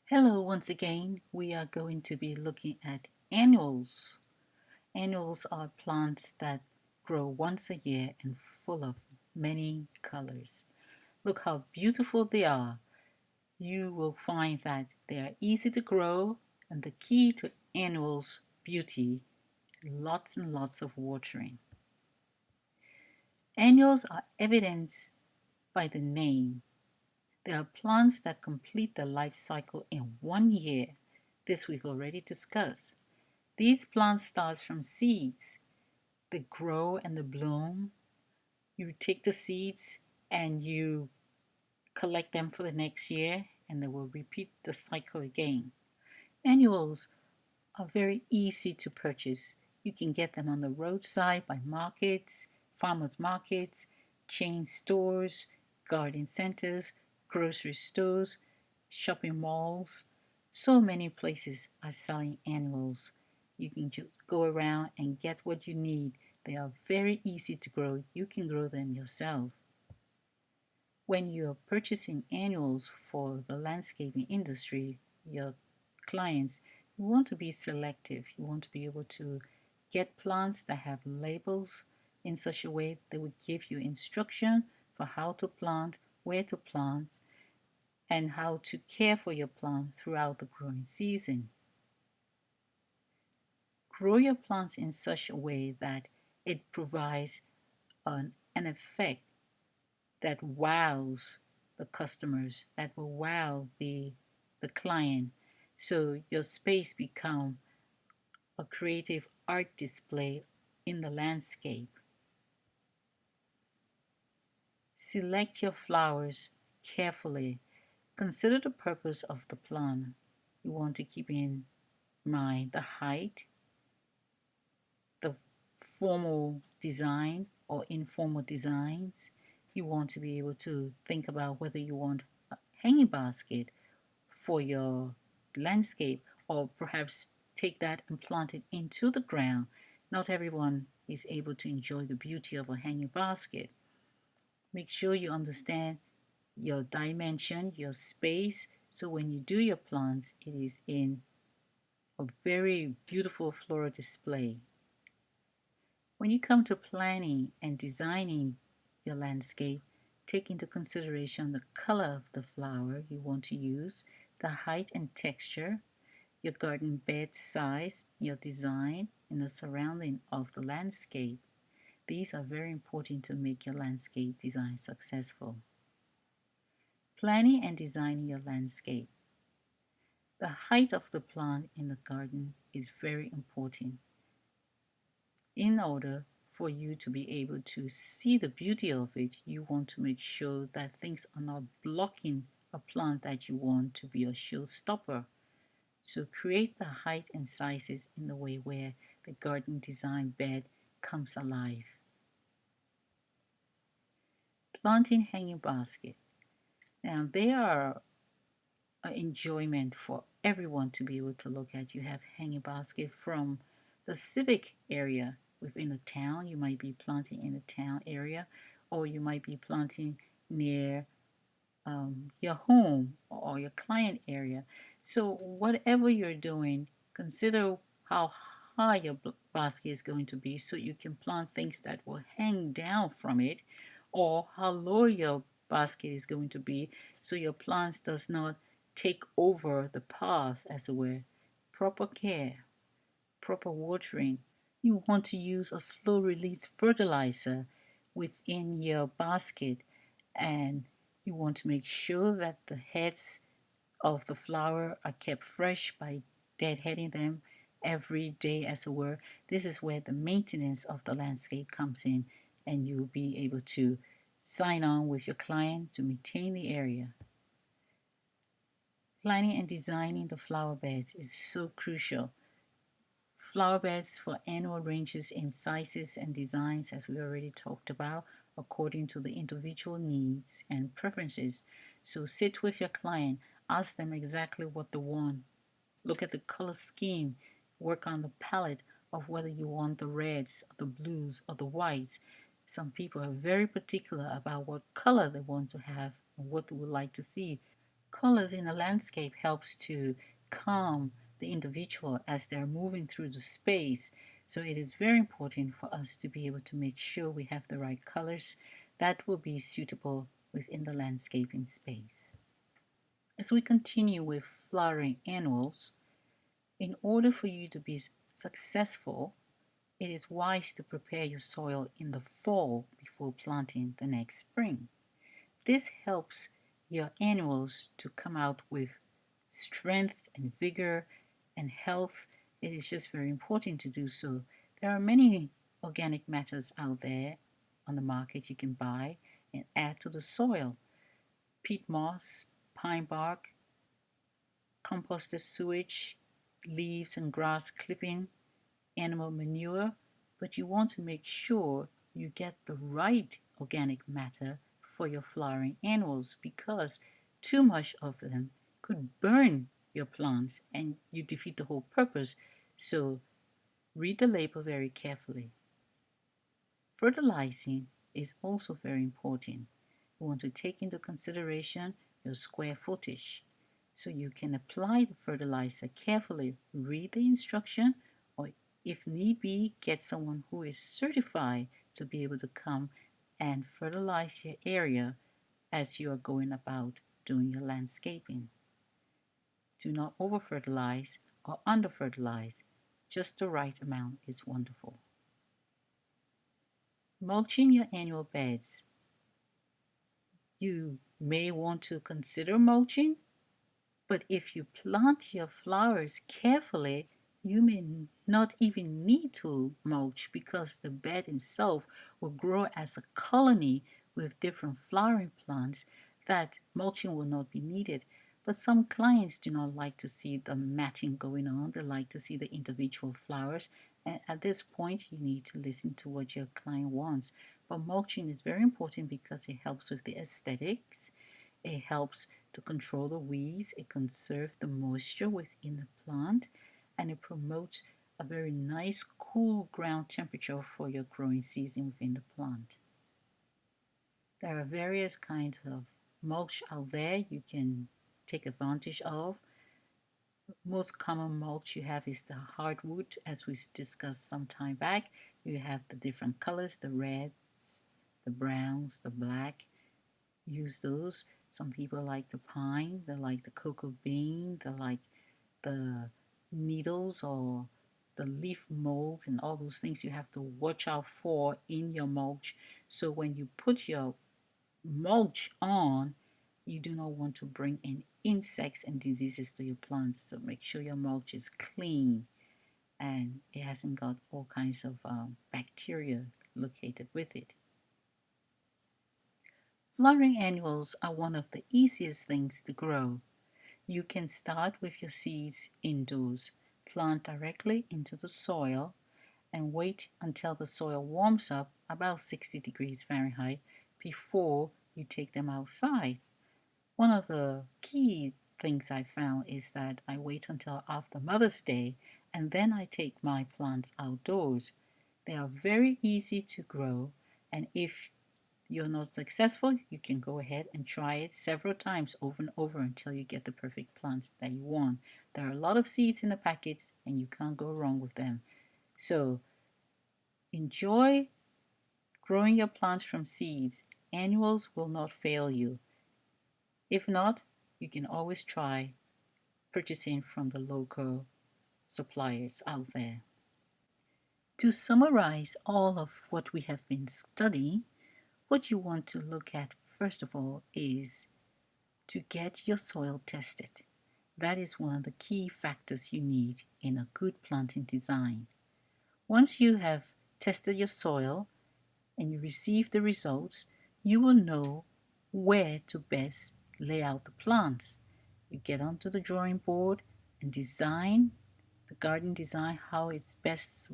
Hello, once again, we are going to be looking at annuals. Annuals are plants that grow once a year and full of many colors. Look how beautiful they are. You will find that they are easy to grow, and the key to annuals' beauty, lots and lots of watering. Annuals are evidenced by the name. They are plants that complete their life cycle in 1 year. This we've already discussed. These plants start from seeds. They grow and they bloom. You take the seeds and you collect them for the next year, and they will repeat the cycle again. Annuals are very easy to purchase. You can get them on the roadside by markets, farmers markets, chain stores, garden centers, grocery stores, shopping malls. So many places are selling annuals. You can just go around and get what you need. They are very easy to grow. You can grow them yourself. When you're purchasing annuals for the landscaping industry, your clients, you want to be selective. You want to be able to get plants that have labels in such a way they would give you instruction for how to plant, where to plant, and how to care for your plant throughout the growing season. Grow your plants in such a way that it provides an effect that wows the customers, that will wow the client. So your space become a creative art display in the landscape. Select your flowers carefully. Consider the purpose of the plant. You want to keep in mind the height, the formal design or informal designs. You want to be able to think about whether you want a hanging basket for your landscape, or perhaps take that and plant it into the ground. Not everyone is able to enjoy the beauty of a hanging basket. Make sure you understand your dimension, your space, so when you do your plants, it is in a very beautiful floral display. When you come to planning and designing your landscape, take into consideration the color of the flower you want to use, the height and texture, your garden bed size, your design, and the surrounding of the landscape. These are very important to make your landscape design successful. Planning and designing your landscape. The height of the plant in the garden is very important. In order for you to be able to see the beauty of it, you want to make sure that things are not blocking a plant that you want to be a showstopper. So create the height and sizes in the way where the garden design bed comes alive. Planting hanging basket. Now they are an enjoyment for everyone to be able to look at. You have hanging basket from the civic area within a town. You might be planting in a town area, or you might be planting near your home or your client area. So whatever you're doing, consider how high your basket is going to be so you can plant things that will hang down from it, or how low your basket is going to be so your plants does not take over the path, as it were. Proper care, proper watering. You want to use a slow release fertilizer within your basket, and you want to make sure that the heads of the flower are kept fresh by deadheading them every day, as it were. This is where the maintenance of the landscape comes in, and you'll be able to sign on with your client to maintain the area. Planning and designing the flower beds is so crucial. Flower beds for annual ranges in sizes and designs, as we already talked about, according to the individual needs and preferences. So sit with your client, ask them exactly what they want. Look at the color scheme, work on the palette of whether you want the reds, the blues, or the whites. Some people are very particular about what color they want to have and what they would like to see. colors in a landscape helps to calm the individual as they're moving through the space. So it is very important for us to be able to make sure we have the right colors that will be suitable within the landscaping space. As we continue with flowering annuals, in order for you to be successful, it is wise to prepare your soil in the fall before planting the next spring. This helps your annuals to come out with strength and vigor and health. It is just very important to do so. There are many organic matters out there on the market you can buy and add to the soil. Peat moss, pine bark, composted sewage, leaves and grass clipping, animal manure, but you want to make sure you get the right organic matter for your flowering annuals, because too much of them could burn your plants and you defeat the whole purpose. So read the label very carefully. Fertilizing is also very important. You want to take into consideration your square footage. So you can apply the fertilizer carefully, read the instruction, or if need be, get someone who is certified to be able to come and fertilize your area as you are going about doing your landscaping. Do not over fertilize or under fertilize. Just the right amount is wonderful. Mulching your annual beds. You may want to consider mulching, but if you plant your flowers carefully, you may not even need to mulch, because the bed itself will grow as a colony with different flowering plants that mulching will not be needed. But some clients do not like to see the matting going on. They like to see the individual flowers. And at this point, you need to listen to what your client wants. But mulching is very important because it helps with the aesthetics. It helps to control the weeds. It conserves the moisture within the plant. And it promotes a very nice, cool ground temperature for your growing season within the plant. There are various kinds of mulch out there you can take advantage of. Most common mulch you have is the hardwood, as we discussed some time back. You have the different colors, the reds, the browns, the black. Use those. Some people like the pine, they like the cocoa bean, they like the needles or the leaf molds, and all those things you have to watch out for in your mulch. So when you put your mulch on, you do not want to bring in insects and diseases to your plants. So make sure your mulch is clean and it hasn't got all kinds of bacteria located with it. Flowering annuals are one of the easiest things to grow. You can start with your seeds indoors, plant directly into the soil, and wait until the soil warms up about 60 degrees Fahrenheit before you take them outside. One of the key things I found is that I wait until after Mother's Day and then I take my plants outdoors. They are very easy to grow, and if you're not successful, you can go ahead and try it several times over and over until you get the perfect plants that you want. There are a lot of seeds in the packets and you can't go wrong with them. So enjoy growing your plants from seeds. Annuals will not fail you. If not, you can always try purchasing from the local suppliers out there. To summarize all of what we have been studying, what you want to look at first of all is to get your soil tested. That is one of the key factors you need in a good planting design. Once you have tested your soil and you receive the results, you will know where to best lay out the plants. You get onto the drawing board and design the garden design how it's best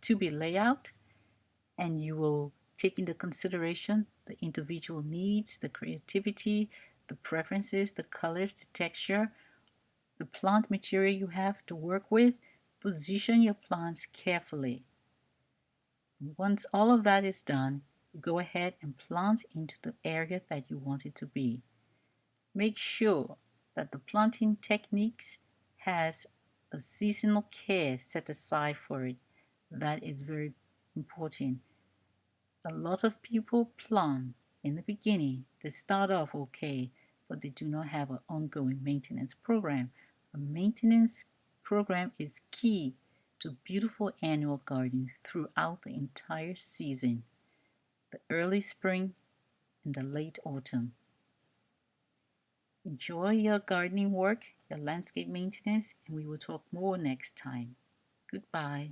to be laid out, and you will take into consideration the individual needs, the creativity, the preferences, the colors, the texture, the plant material you have to work with. Position your plants carefully. Once all of that is done, go ahead and plant into the area that you want it to be. Make sure that the planting techniques has a seasonal care set aside for it. That is very important. A lot of people plant in the beginning. They start off okay, but they do not have an ongoing maintenance program. A maintenance program is key to beautiful annual gardening throughout the entire season, the early spring and the late autumn. Enjoy your gardening work, your landscape maintenance, and we will talk more next time. Goodbye.